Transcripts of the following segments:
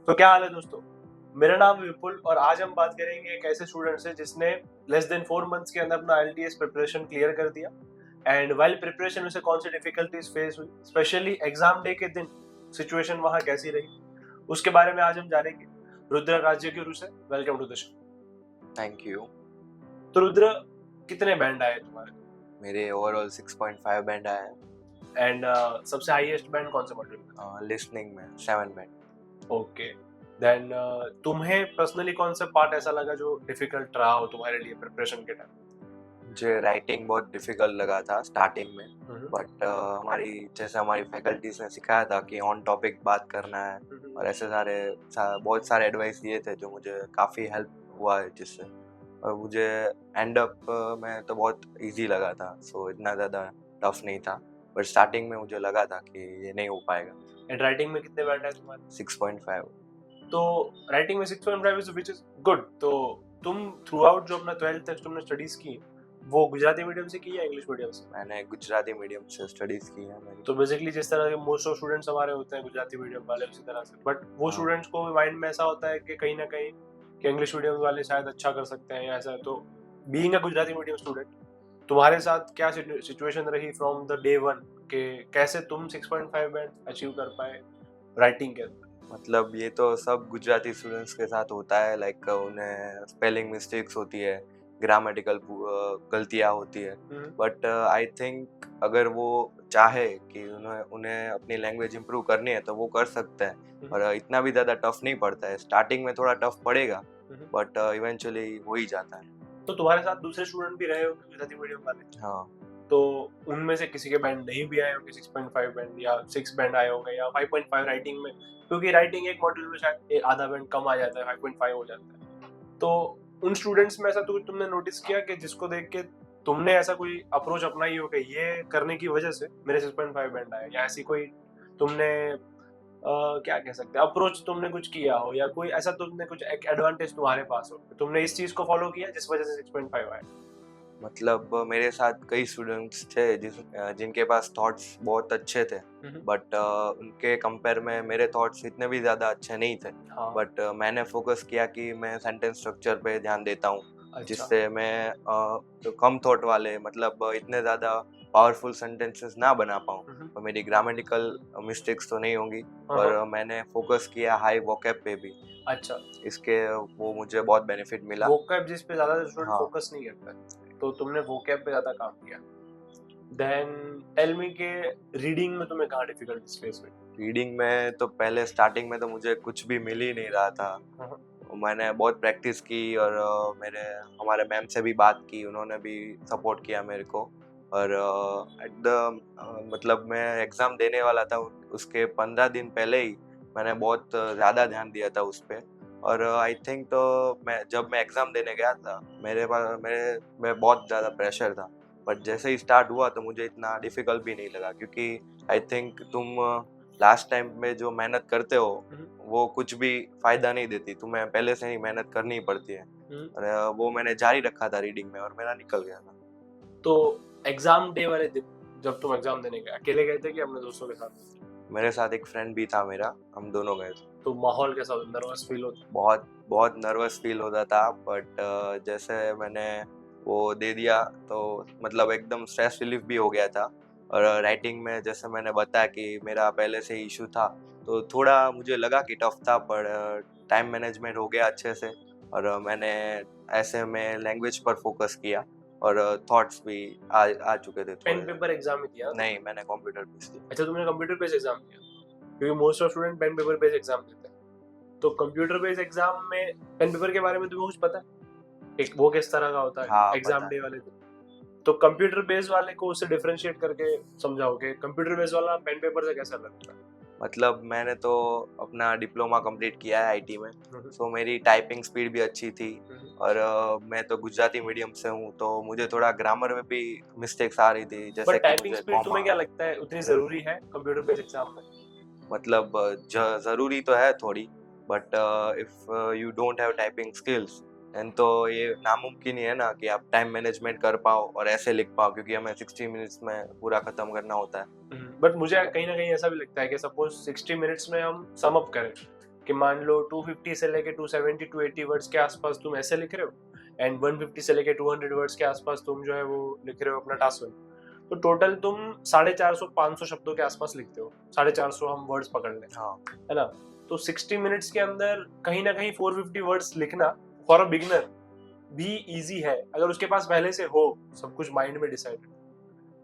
तो क्या हाल है दोस्तों। मेरा नाम विपुल और आज हम बात करेंगे एक ऐसे स्टूडेंट से जिसने लेस देन 4 मंथ्स के अंदर अपना IELTS प्रिपरेशन क्लियर कर दिया एंड वाइल प्रिपरेशन उसे कौन सी डिफिकल्टीज फेस हुई, स्पेशली एग्जाम डे के दिन सिचुएशन वहां कैसी रही, उसके बारे में आज हम जानेंगे। रुद्र राज्य गुरु से welcome to the show. Thank you. तो रुद्र, कितने बैंड आए तुम्हारे? मेरे ओवरऑल 6.5 बैंड आया है। एंड सबसे हाईएस्ट बैंड कौन से मॉड्यूल में? लिसनिंग में 7 बैंड। ओके, देन तुम्हें पर्सनली कौन सा पार्ट ऐसा लगा जो डिफिकल्ट रहा हो तुम्हारे लिए प्रिपरेशन के टाइम? मुझे राइटिंग बहुत डिफिकल्ट लगा था स्टार्टिंग में, बट हमारी फैकल्टीज ने सिखाया था कि ऑन टॉपिक बात करना है और ऐसे बहुत सारे एडवाइस दिए थे जो मुझे काफ़ी हेल्प हुआ है जिससे, और मुझे एंड अप में तो बहुत इजी लगा था। सो इतना ज़्यादा टफ नहीं था, बट स्टार्टिंग में मुझे लगा था कि ये नहीं हो पाएगा। एंड राइटिंग में कितने बैंड है तुम्हारे? 6.5। तो राइटिंग में 6.5 इज व्हिच इज गुड। तो तुम थ्रू आउट जो अपना 12th तक तुमने स्टडीज की वो गुजराती मीडियम से की या इंग्लिश मीडियम से? मैंने गुजराती मीडियम से स्टडीज की है मेरी। तो बेसिकली जिस तरह के मोस्ट ऑफ स्टूडेंट्स हमारे होते हैं गुजराती मीडियम वाले उसी तरह से, बट वो स्टूडेंट्स को माइंड में ऐसा होता है कि कहीं ना कहीं कि इंग्लिश मीडियम वाले शायद अच्छा कर सकते हैं या ऐसा। तो being a Gujarati medium student, तुम्हारे साथ क्या सिचुएशन रही फ्रॉम द डे वन के कैसे तुम 6.5 बैंड अचीव कर पाए राइटिंग के? मतलब ये तो सब गुजराती स्टूडेंट्स के साथ होता है, लाइक उन्हें स्पेलिंग मिस्टेक्स होती है, ग्रामेटिकल गलतियाँ होती है, बट आई थिंक अगर वो चाहे कि उन्हें अपनी लैंग्वेज इंप्रूव करनी है तो वो कर सकते हैं, और इतना भी ज़्यादा टफ नहीं पड़ता है। स्टार्टिंग में थोड़ा टफ पड़ेगा, बट इवेंचुअली हो ही जाता है। तो तुम्हारे साथ दूसरे स्टूडेंट भी रहे होंगे गुजराती मीडियम वाले? हाँ। तो उनमें से किसी के बैंड नहीं भी आए होंगे 6.5 बैंड, या 6 बैंड आए होंगे या 5.5 राइटिंग में, क्योंकि राइटिंग एक मॉड्यूल में शायद आधा बैंड कम आ जाता है, 5.5 हो जाता है। तो उन स्टूडेंट्स में ऐसा तुमने नोटिस किया कि जिसको देख के तुमने ऐसा कोई अप्रोच अपनाई हो कि ये करने की वजह से मेरे 6.5 बैंड आए, या ऐसी कोई तुमने क्या कह सकते हैं अप्रोच तुमने कुछ किया हो, या कोई ऐसा तुमने कुछ एक एडवांटेज तुम्हारे पास हो तुमने इस चीज को फॉलो किया जिस वजह से 6.5 आए? मतलब मेरे साथ कई स्टूडेंट्स थे जिनके पास थॉट्स बहुत अच्छे थे, बट उनके कंपेयर में मेरे थॉट्स इतने भी ज़्यादा अच्छे नहीं थे। हाँ। बट मैंने फोकस किया कि मैं सेंटेंस स्ट्रक्चर पे ध्यान देता हूँ, अच्छा। जिससे मैं तो कम थॉट वाले, मतलब इतने ज़्यादा पावरफुल सेंटेंसेस ना बना पाऊँ, तो मेरी ग्रामेटिकल मिस्टेक्स तो नहीं होंगी। और मैंने फोकस किया हाई वोकैब पे भी। अच्छा, इसके वो मुझे बहुत बेनिफिट मिला। वोकैब जिस पे ज्यादा स्टूडेंट हाँ। फोकस नहीं करता है, तो तुमने वोकैब पे ज्यादा काम किया। देन टेल मी के रीडिंग में तुम्हें कहाँ डिफिकल्टीज फेस हुई? रीडिंग में तो पहले स्टार्टिंग में तो मुझे कुछ भी मिल ही नहीं रहा था। मैंने बहुत प्रैक्टिस की और हमारे मैम से भी बात की, उन्होंने भी सपोर्ट किया मेरे को। और मतलब मैं एग्ज़ाम देने वाला था, उसके 15 दिन पहले ही मैंने बहुत ज़्यादा ध्यान दिया था उस पे। और आई थिंक तो जब मैं एग्ज़ाम देने गया था, मेरे पास मेरे में बहुत ज़्यादा प्रेशर था, बट जैसे ही स्टार्ट हुआ तो मुझे इतना डिफ़िकल्ट भी नहीं लगा, क्योंकि आई थिंक तुम लास्ट टाइम में जो मेहनत करते हो वो कुछ भी फायदा नहीं देती, तुम्हें पहले से ही मेहनत करनी पड़ती है। और वो मैंने जारी रखा था रीडिंग में और मेरा निकल गया था। तो एग्जाम डे वाले दिन जब तुम एग्जाम देने गए, अकेले गए थे कि अपने दोस्तों के साथ? मेरे साथ एक फ्रेंड भी था मेरा, हम दोनों गए थे। तो माहौल कैसा होता, नर्वस फील होता? बहुत बहुत नर्वस फील होता था, बट जैसे मैंने वो दे दिया तो मतलब एकदम स्ट्रेस रिलीफ भी हो गया था। और राइटिंग में जैसे मैंने बताया कि मेरा पहले से ही इशू था, तो थोड़ा मुझे लगा कि टफ था, पर टाइम मैनेजमेंट हो गया अच्छे से। और मैंने ऐसे में लैंग्वेज पर फोकस किया और थॉट्स भी आ चुके थे पेन थोड़े। पेपर एग्जाम में दिया? नहीं, मैंने कंप्यूटर पे किया। अच्छा, तुमने कंप्यूटर बेस्ड एग्जाम दिया? क्योंकि most of student pen paper based exam देते हैं। तो कंप्यूटर बेस्ड एग्जाम में पेन पेपर के बारे में तुम्हें कुछ पता है, एक वो किस तरह का होता है? हाँ, एग्जाम पता डे है। वाले दिन तो कंप्यूटर बेस्ड वाले को उससे डिफरेंशिएट करके समझाओ कि कंप्यूटर बेस्ड वाला पेन पेपर से कैसा लगता है? मतलब मैंने तो अपना डिप्लोमा कंप्लीट किया है आईटी में, सो मेरी टाइपिंग स्पीड भी अच्छी थी। और मैं तो गुजराती मीडियम से हूँ, तो मुझे थोड़ा ग्रामर में भी मिस्टेक्स आ रही थी, जैसे बट कि टाइपिंग मुझे स्पीड कॉमा। तुम्हें क्या लगता है उतनी जरूरी है कंप्यूटर बेस्ड एग्जाम में? मतलब ज़रूरी तो है थोड़ी, but if you don't have typing skills and तो ये नामुमकिन ही है ना कि आप टाइम मैनेजमेंट कर पाओ और ऐसे लिख पाओ, क्योंकि हमें 60 मिनट्स में पूरा ख़त्म करना होता है। बट मुझे कहीं ना कहीं ऐसा भी लगता है कि सपोज 60 मिनट्स में हम सम अप करें कि मान लो 250 से लेके 270 280 वर्ड्स के आसपास तुम ऐसे लिख रहे हो एंड 150 से लेके 200 वर्ड्स के आसपास तुम जो है वो लिख रहे हो अपना टास्क 1, तो टोटल तुम 450 500 शब्दों के आसपास लिखते हो, 450 हम वर्ड्स पकड़ लें, हाँ है ना। तो 60 मिनट्स के अंदर कहीं ना कहीं 450 वर्ड्स लिखना फॉर अ बिगिनर भी इजी है, अगर उसके पास पहले से हो सब कुछ माइंड में डिसाइडेड।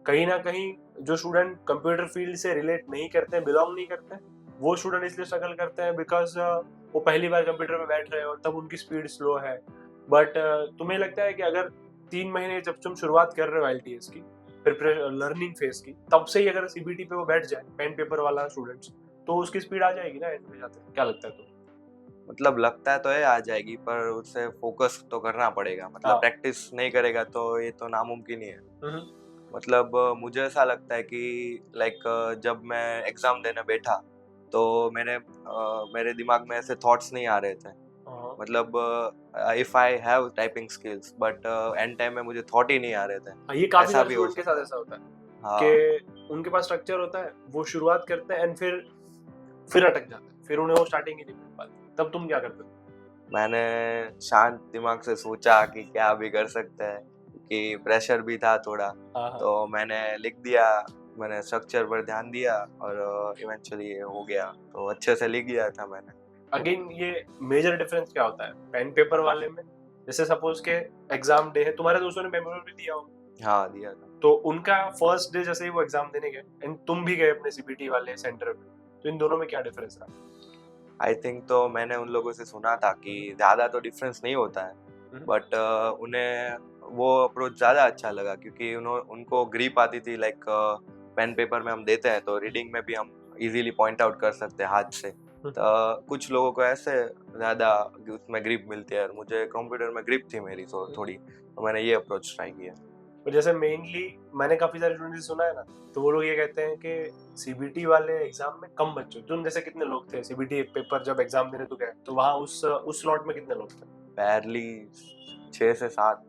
कहीं ना कहीं जो स्टूडेंट कंप्यूटर फील्ड से रिलेट नहीं करते हैं, बिलोंग नहीं करते हैं, वो स्टूडेंट इसलिए स्ट्रगल करते हैं बिकॉज वो पहली बार कंप्यूटर पे बैठ रहे हो तब उनकी स्पीड स्लो है। बट तुम्हें लगता है कि अगर 3 महीने जब तुम शुरुआत कर रहे हो IELTS की फिर लर्निंग फेज की, तब से ही अगर CBT पे वो बैठ जाए पेन पेपर वाला स्टूडेंट्स, तो उसकी स्पीड आ जाएगी ना एंड में जाते? क्या लगता है तुम्हें? मतलब लगता है तो है आ जाएगी, पर उससे फोकस तो करना पड़ेगा, मतलब हाँ। प्रैक्टिस नहीं करेगा तो ये तो नामुमकिन ही है। हम्म। मतलब मुझे ऐसा लगता है कि लाइक जब मैं एग्जाम देने बैठा तो मेरे दिमाग में ऐसे थॉट्स नहीं आ रहे थे। हाँ। मतलब if I have typing skills but and time में मुझे थॉट ही नहीं आ रहे थे। हाँ, ये काफी ऐसा सारे भी हो स्टूडेंट के सकता साथ है। ऐसा होता है हाँ कि उनके पास स्ट्रक्चर होता है, वो शुरुआत करते हैं एंड फिर अटक जाते हैं, फिर उन्हें वो स्टार्टिंग ही नहीं मिल पाती। तब तुम क्या करते हो? मैंने शांत दिमाग से सोचा कि क्या भी कर सकते हैं, कि प्रेशर भी था थोड़ा, हाँ हाँ। तो मैंने लिख दिया, मैंने स्ट्रक्चर पर ध्यान दिया और इवेंचुअली ये हो गया, तो अच्छे से लिख दिया था मैंने। अगेन ये मेजर डिफरेंस क्या होता है पेन पेपर वाले में? जैसे सपोज के एग्जाम डे है, तुम्हारे दोस्तों ने पेपर भी दिया होगा, हाँ दिया था। तो उनका फर्स्ट डे जैसे ही वो एग्जाम देने गए एंड तुम भी गए अपने CBT वाले सेंटर पे, तो इन दोनों में क्या डिफरेंस रहा? आई थिंक तो मैंने उन लोगों से सुना था कि ज़्यादा तो डिफरेंस नहीं होता है, बट उन्हें वो अप्रोच ज़्यादा अच्छा लगा क्योंकि उनको ग्रिप आती थी। लाइक पेन पेपर में हम देते हैं तो रीडिंग में भी हम इजीली पॉइंट आउट कर सकते हैं हाथ से। तो कुछ लोगों को ऐसे ज़्यादा उसमें ग्रिप मिलती है और मुझे कंप्यूटर में ग्रिप थी मेरी तो थोड़ी, तो मैंने ये अप्रोच ट्राई किया। और जैसे मेनली मैंने काफी सारे स्टूडेंट से सुना है ना, तो वो लोग ये कहते हैं कि CBT वाले एग्जाम में कम बच्चे, तुम जैसे कितने लोग थे CBT पेपर जब एग्जाम देने तो गए, तो वहाँ उस स्लॉट में कितने लोग थे? बैरली 6 से 7।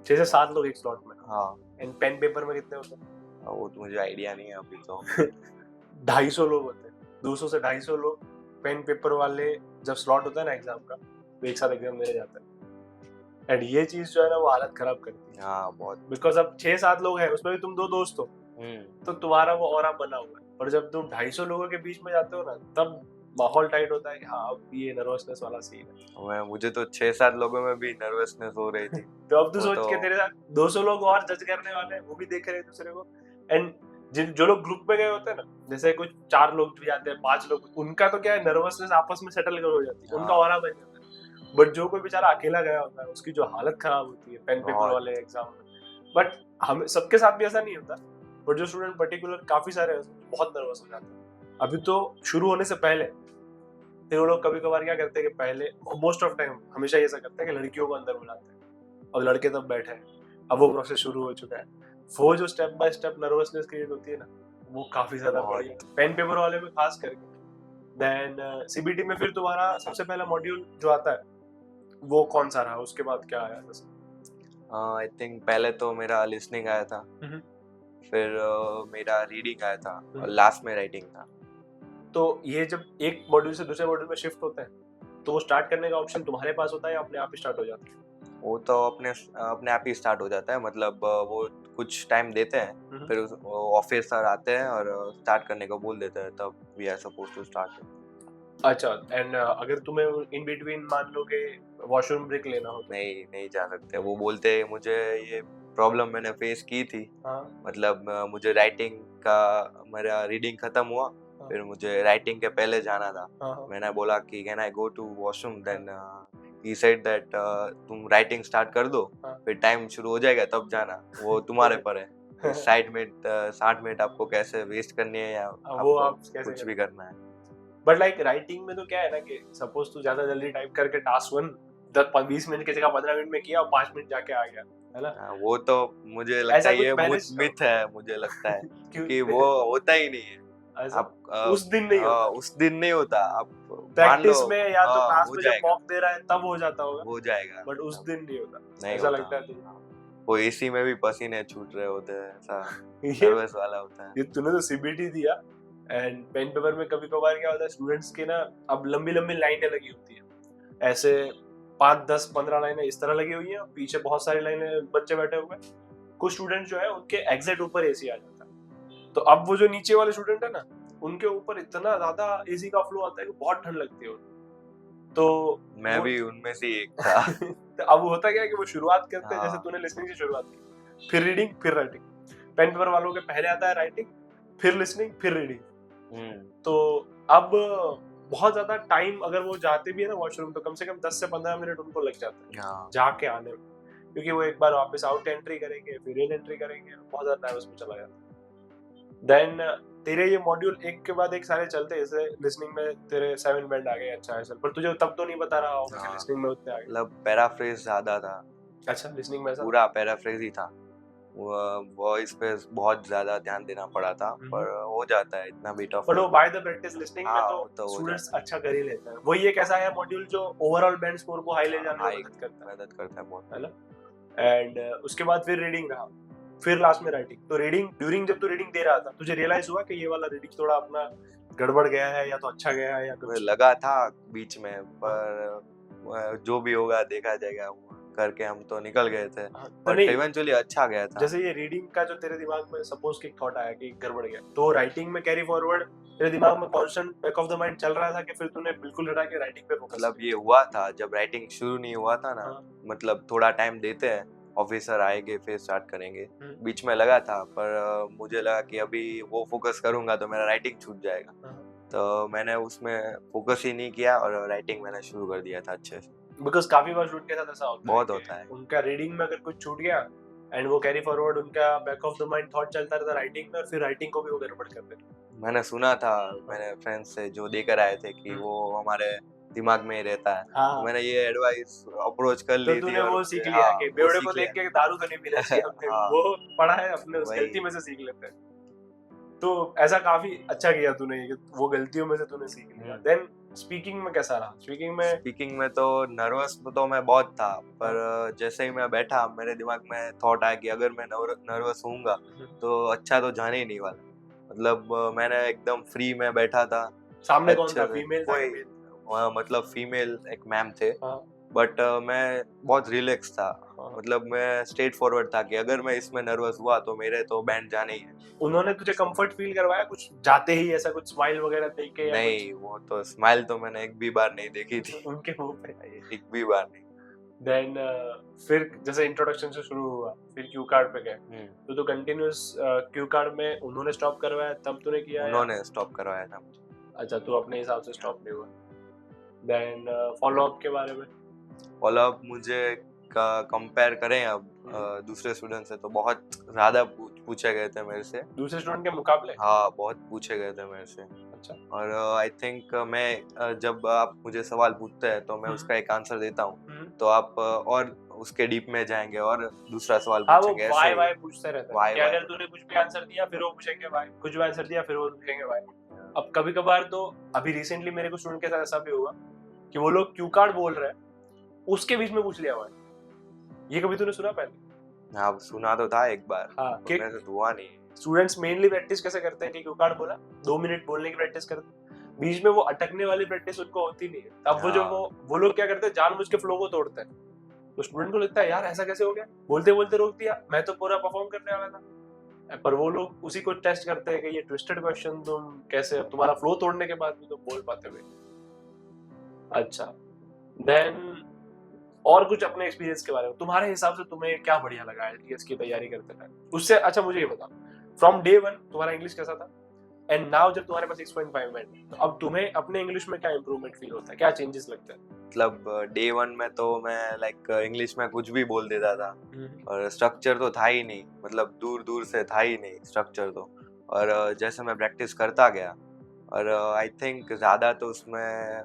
6 से 7 लोग एक स्लॉट में। हाँ एंड पेन पेपर में कितने होते? वो तो मुझे आइडिया नहीं है अभी तो। 250 लोग होते हैं, 200 से 250 लोग पेन पेपर वाले जब स्लॉट होता है ना एग्जाम का, तो एक साथ एग्जाम देने जाते हैं। एंड ये चीज जो है ना वो हालत खराब करती है, हाँ बहुत। बिकॉज अब 6-7 लोग हैं, उसमें भी तुम 2 दोस्त हो, तो तुम्हारा वो ऑरा बना हुआ है। और जब तुम 250 लोगों के बीच में जाते हो ना, तब माहौल टाइट होता है कि हाँ अब ये नर्वसनेस वाला सीन है। मुझे तो 6-7 लोगों में भी नर्वसनेस हो रही थी। तो अब तू वो सोच तो के तेरे साथ 200 लोग और जज करने वाले हैं, वो भी देख रहे हैं दूसरे को। एंड जो लोग ग्रुप में गए होते हैं ना, जैसे कुछ 4 लोग भी आते हैं, 5 लोग, उनका तो क्या है, नर्वसनेस आपस में सेटल हो जाती है, उनका हाँ ऑरा बन जाता है। बट जो कोई बेचारा अकेला गया होता है, उसकी जो हालत खराब होती है पेन पेपर बहुत। वाले एग्जाम में। बट हम सबके साथ भी ऐसा नहीं होता, बट जो स्टूडेंट पर्टिकुलर काफी सारे हैं, बहुत नर्वस हो जाते हैं अभी तो शुरू होने से पहले। फिर वो लोग कभी कभार क्या करते हैं कि पहले, मोस्ट ऑफ टाइम हमेशा ऐसा करते हैं कि लड़कियों को अंदर बुलाते हैं और लड़के तब बैठे हैं, अब वो प्रोसेस शुरू हो चुका है। वो जो step by step nervousness create होती है ना, वो काफी ज्यादा बढ़ी है पेन पेपर वाले में खास करके। देन CBT में फिर तुम्हारा सबसे पहला मॉड्यूल जो आता है वो कौन सा रहा, उसके बाद क्या आया? आई थिंक पहले तो मेरा लिसनिंग आया था, फिर मेरा रीडिंग आया था और लास्ट में राइटिंग था। तो ये जब एक मॉड्यूल से दूसरे मॉड्यूल में शिफ्ट होते हैं, तो वो स्टार्ट करने का ऑप्शन तुम्हारे पास होता है या अपने आप ही स्टार्ट हो जाता है? वो तो अपने अपने आप ही स्टार्ट हो जाता है। मतलब वो कुछ टाइम देते हैं, फिर ऑफिसर आते हैं और स्टार्ट करने को बोल देते हैं, तब we are suppose to start. अच्छा, एंड अगर तुम्हें इन बिटवीन मान लो कि वॉशरूम ब्रेक लेना हो? नहीं जा सकते। वो बोलते हैं, मुझे ये प्रॉब्लम मैंने फेस की थी। हाँ मतलब मुझे राइटिंग का, मेरा रीडिंग खत्म हुआ, फिर मुझे राइटिंग के पहले जाना था। हाँ मैंने बोला कि can I go to washroom, then he said that तुम राइटिंग स्टार्ट कर दो, फिर टाइम शुरू हो जाएगा तब जाना, वो तुम्हारे पर है। 60 मिनट आपको कैसे वेस्ट करनी है या वो आपको आप कैसे कुछ भी करना है। बट लाइक राइटिंग में तो क्या है ना कि सपोज तू ज्यादा जल्दी टाइप करके टास्क 1 20 मिनट की जगह 15 मिनट में किया और 5 मिनट जाके आ गया, है ना? वो तो मुझे लगता ऐसा है कुछ ये पहले मिथ है, मुझे लगता है क्यों? कि वो होता ही नहीं है। ऐसा आप उस दिन नहीं होता, उस दिन नहीं होता। आप मान लो प्रैक्टिस में या तो क्लास हो में जब जाएगा, मॉक दे रहा है तब हो जाता होगा, हो जाएगा, बट उस दिन नहीं होता। नहीं ऐसा होता। लगता है तुम? वो एसी में भी पसीने छूट रहे होते हैं, ऐसा ये नर्वस वाला होता है। ये तूने तो CBT दिया, एंड पेन पेपर में कभी कभार क्या होता है, स्टूडेंट्स के ना अब लंबी लंबी लाइनें लगी होती है, ऐसे 5 10 15 लाइनें इस तरह लगी हुई हैं, पीछे बहुत सारी लाइनें बच्चे बैठे हुए हैं। कुछ स्टूडेंट जो है उनके एग्जैक्ट ऊपर एसी आ जाता है, तो अब वो जो नीचे वाले स्टूडेंट है ना, उनके ऊपर इतना ज्यादा एसी का फ्लो आता है कि बहुत ठंड लगती है उनको। तो मैं वो भी उनमें से एक था। तो अब होता क्या है कि वो शुरुआत करते हैं, जैसे हाँ। तूने लिसनिंग से शुरुआत की, फिर रीडिंग, फिर राइटिंग। पेन पेपर वालों के पहले आता है राइटिंग, फिर लिसनिंग, फिर रीडिंग। तो अब बहुत ज्यादा टाइम अगर वो जाते भी है ना वॉशरूम, तो कम से कम 10 से 15 मिनट उनको लग जाते हैं हाँ। जाके आने में, क्योंकि वो एक बार वापस आउट एंट्री करेंगे, फिर इन एंट्री करेंगे, बहुत ज्यादा टाइम उसमें चला जाता है। देन तेरे ये मॉड्यूल एक के बाद एक सारे चलते हैं, जैसे लिसनिंग में तेरे 7 बैंड आ गए, अच्छा है सर, पर तुझे तब तो नहीं बता रहा होगा कि हाँ। लिसनिंग में उतने आ गए। मतलब पैराफ्रेज ज्यादा था, अच्छा, लिसनिंग में ऐसा पूरा पैराफ्रेज ही था। वॉइस पे बहुत ज्यादा ध्यान देना पड़ा था, पर हो जाता है, इतना भी टफ पर वो नहीं। बाय द प्रैक्टिस लिसनिंग में हाँ, तो वो तो हो स्टूडेंट्स जाता है। अच्छा कर ही लेते हैं। वही एक ऐसा है मॉड्यूल जो ओवरऑल बैंड स्कोर को हाई ले जाने में हाई मदद करता बहुत। है ना। एंड उसके बाद फिर रीडिंग रहा, फिर लास्ट में राइटिंग। तो रीडिंग, ड्यूरिंग जब तू रीडिंग दे रहा था, तुझे रियलाइज हुआ कि ये वाला रीडिंग थोड़ा अपना गड़बड़ गया है, या तो अच्छा गया है, या मुझे कुछ लगा था बीच में, पर जो भी होगा देखा जाएगा, वो करके हम तो निकल गए थे, तो बट नहीं, इवेंचुअली अच्छा गया था। जैसे ये रीडिंग का जो तेरे दिमाग में सपोज कि थॉट आया कि गड़बड़ गया, तो राइटिंग में कैरी फॉरवर्ड तेरे दिमाग में constant back of the mind चल रहा था, कि फिर तूने बिल्कुल हटा के राइटिंग पे फोकस मतलब ये हुआ था जब राइटिंग शुरू नहीं हुआ था ना, हाँ। मतलब थोड़ा टाइम देते हैं, ऑफिसर आएंगे फिर स्टार्ट करेंगे। बीच में लगा था, पर मुझे लगा कि अभी वो फोकस करूंगा तो मेरा राइटिंग छूट जाएगा, तो मैंने उसमें फोकस ही नहीं किया और राइटिंग मैंने शुरू कर दिया था अच्छे से। बिकॉज काफी बार स्टूडेंट के साथ ऐसा होता बहुत है होता है। उनका रीडिंग में अगर कुछ छूट गया, एंड वो कैरी फॉरवर्ड उनका back of the mind thought चलता रहता राइटिंग में, और फिर राइटिंग को भी वो गड़बड़ कर देते। मैंने सुना था, मेरे फ्रेंड्स से जो देकर आए थे कि वो हमारे दिमाग में ही रहता है, तो मैंने ये एडवाइस अप्रोच कर तो ली थी तूने और वो मुझे, सीख लिया कि वो बेवड़े को सीख देख लिया। के दारू तो नहीं पीना चाहिए अपने हाँ। वो पढ़ा है अपने उस वही। गलती में से सीख लेते हैं। तो ऐसा काफी अच्छा किया तूने, कि वो गलतियों में से तूने सीख लिया। देन स्पीकिंग में कैसा रहा? स्पीकिंग में तो नर्वस तो मैं बहुत था, पर जैसे ही मैं बैठा मेरे दिमाग में थॉट आया कि अगर मैं नर्वस होऊंगा तो अच्छा तो जाने ही नहीं वाला। मतलब मैंने एकदम फ्री में बैठा था। सामने कौन अच्छे था, से फीमेल था कोई कि मतलब फीमेल एक मैम थे, हाँ, बट मैं बहुत रिलैक्स था। हाँ। मतलब मैं स्ट्रेट फॉरवर्ड था कि अगर मैं इसमें नर्वस हुआ तो मेरे तो बैंड जाने ही है। उन्होंने तुझे कंफर्ट फील करवाया कुछ जाते ही, ऐसा कुछ स्माइल वगैरह देख के या नहीं, वो तो स्माइल तो मैंने एक भी बार नहीं देखी थी। कुछ उनके मुंह पे? एक भी बार नहीं। देन फिर जैसे इंट्रोडक्शन से शुरू हुआ, फिर क्यू कार्ड पे गए, तो तू कंटिन्यूअस क्यू कार्ड में उन्होंने स्टॉप करवाया तब तूने किया या? उन्होंने स्टॉप करवाया था मुझे। अच्छा, तू अपने हिसाब से स्टॉप नहीं हुआ। देन फॉलो अप के बारे में? फॉलो अप मुझे कंपेयर करें अब दूसरे स्टूडेंट से तो बहुत ज्यादा पूछे गए थे मेरे से। दूसरे स्टूडेंट के मुकाबले? हाँ, बहुत पूछे गए थे मेरे से। अच्छा। और आई थिंक मैं जब आप मुझे सवाल पूछते हैं तो मैं उसका एक आंसर देता हूँ, तो आप और उसके डीप में जाएंगे और दूसरा सवाल हाँ, वो पूछेंगे, ऐसे वाई ही। वाई पूछते रहते हैं वाई कि वाई अगर तूने कुछ भी आंसर दिया फिर वो पूछेंगे वाई, कुछ भी आंसर दिया फिर वो पूछेंगे वाई। अब कभी कभार तो अभी रिसेंटली मेरे कुछ स्टूडेंट के साथ ऐसा भी हुआ कि वो लोग क्यू कार्ड बोल रहे हैं, उसके बीच में पूछ लिया वाई। ये कभी तूने सुना पहले? हाँ, सुना तो था एक बार, हाँ, पर मेरे से हुआ नहीं। स्टूडेंट्स मेनली प्रैक्टिस कैसे करते हैं कि क्यू कार्ड बोला, 2 मिनट बोलने की प्रैक्टिस करते हैं, बीच में वो अटकने वाली प्रैक्टिस उनको होती नहीं है। तब वो जो वो लोग क्या करते हैं, जानबूझ के फ्लो को तोड़ते हैं। तो स्टूडेंट को लगता है यार ऐसा कैसे हो गया, बोलते बोलते रोक दिया, मैं तो पूरा परफॉर्म करने वाला था। पर वो लोग उसी को टेस्ट करते हैं कि ये ट्विस्टेड क्वेश्चन तुम कैसे, तुम्हारा फ्लो तोड़ने के बाद भी तुम बोल पाते हुए। अच्छा, देन और कुछ अपने एक्सपीरियंस के बारे में, तुम्हारे हिसाब से तुम्हें क्या बढ़िया लगा एलटीएस की तैयारी करते टाइम? उससे अच्छा मुझे ये बता, फ्रॉम डे 1 तुम्हारा इंग्लिश कैसा था, एंड नाउ जब तुम्हारे पास 6.5 है, तो अब तुम्हें अपने इंग्लिश में क्या इंप्रूवमेंट फील होता है, क्या चेंजेस लगते हैं? मतलब डे 1 में तो मैं लाइक इंग्लिश में कुछ भी बोल देता था, और स्ट्रक्चर तो था ही नहीं, मतलब दूर दूर से था ही नहीं स्ट्रक्चर तो। और जैसे मैं प्रैक्टिस करता गया, और आई थिंक ज़्यादा तो उसमें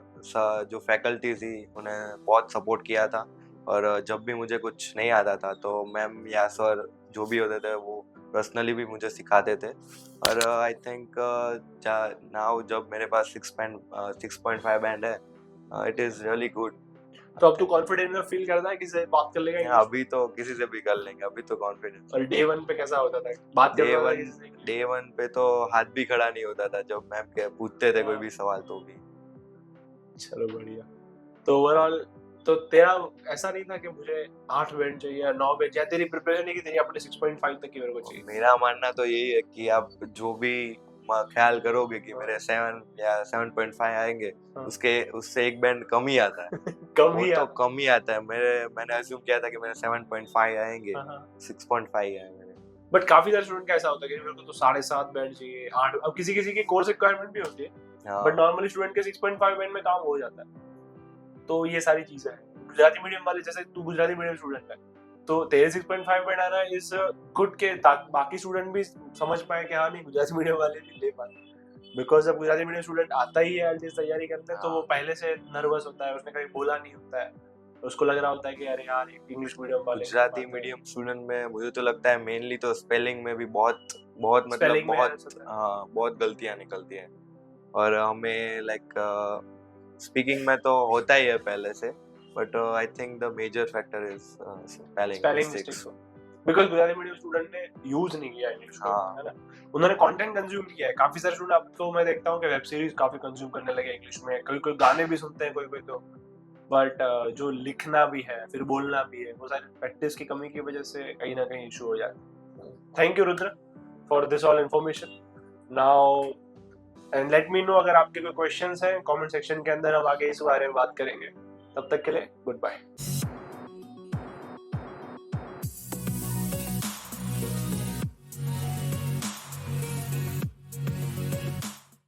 जो फैकल्टी थी उन्हें बहुत सपोर्ट किया था, और जब भी मुझे कुछ नहीं आता था तो मैम या सर जो भी होते थे वो पर्सनली भी मुझे सिखाते थे। और आई थिंक नाउ जब मेरे पास 6.5 बैंड है, इट इज़ रियली गुड। तो अब तू कॉन्फिडेंट में फील करता है किसी से बात कर लेगा हाँ, इंग्लिश? अभी तो किसी से भी कर लेंगे, अभी तो कॉन्फिडेंस। और डे 1 पे कैसा होता था, बात डे करता था वन किसी से? डे वन पे तो हाथ भी खड़ा नहीं होता था जब मैम के पूछते थे कोई हाँ। भी सवाल तो भी। चलो बढ़िया। तो ओवरऑल तो तेरा ऐसा नहीं था कि मुझे 8 बैंड चाहिए या 9 बैंड, या तेरी प्रिपरेशन नहीं की तेरी अपने 6.5 तक की मेरे को चाहिए? मेरा मानना तो यही है कि आप जो भी ख्याल करोगे कि मेरे 7 या 7.5 आएंगे, हाँ। उससे एक बैंड कम ही आता है। कम वो ही तो आता। कम ही आता है। मैंने अज्यूम किया था कि मेरे 7.5 आएंगे, हाँ, हाँ। 6.5 आए मेरे। बट काफी सारे स्टूडेंट का ऐसा होता है कि मेरे को तो 7.5 बैंड चाहिए, 8। अब किसी किसी की कोर्स रिक्वायरमेंट भी होती है, हाँ बट नॉर्मली स्टूडेंट के 6.5 बैंड में काम हो जाता है। तो ये सारी चीजें हैं। गुजराती मीडियम वाले, जैसे तू गुजराती मीडियम स्टूडेंट है, तो तेरे 6.5 बैंड आना इज गुड के बाकी स्टूडेंट भी समझ पाए कि हाँ नहीं गुजराती मीडियम वाले भी ले पाए। बिकॉज जब गुजराती मीडियम स्टूडेंट आता ही है एलजीएस तैयारी करते हैं, तो वो पहले से नर्वस होता है, उसने कभी बोला नहीं होता है, उसको लग रहा होता है कि अरे यार इंग्लिश मीडियम वाले गुजराती मीडियम स्टूडेंट में मुझे तो लगता है मेनली तो स्पेलिंग में भी बहुत बहुत मतलब स्पेलिंग में बहुत बहुत गलतियां निकलती हैं। और हमें लाइक स्पीकिंग में तो होता ही है पहले से, but I think the major factor is spelling spelling mistakes. Mistakes because Gujarati medium student ने यूज नहीं किया इंग्लिश को, हाँ। है ना, उन्होंने कंटेंट कंज्यूम किया है। काफी सारे स्टूडेंट अब तो मैं देखता हूँ कि वेब सीरीज काफी कंज्यूम करने लगे इंग्लिश में, कोई कोई गाने भी सुनते हैं, कोई कोई तो, बट जो लिखना भी है फिर बोलना भी है, वो सारी प्रैक्टिस की कमी की वजह से कहीं ना कहीं इशू हो जाता है। Thank you Rudra for this all information. Now and let me know अगर आपके कोई क्वेश्चंस हैं कमेंट सेक्शन के अंदर, हम आगे इस बारे में बात करेंगे। तब तक के लिए गुड बाय।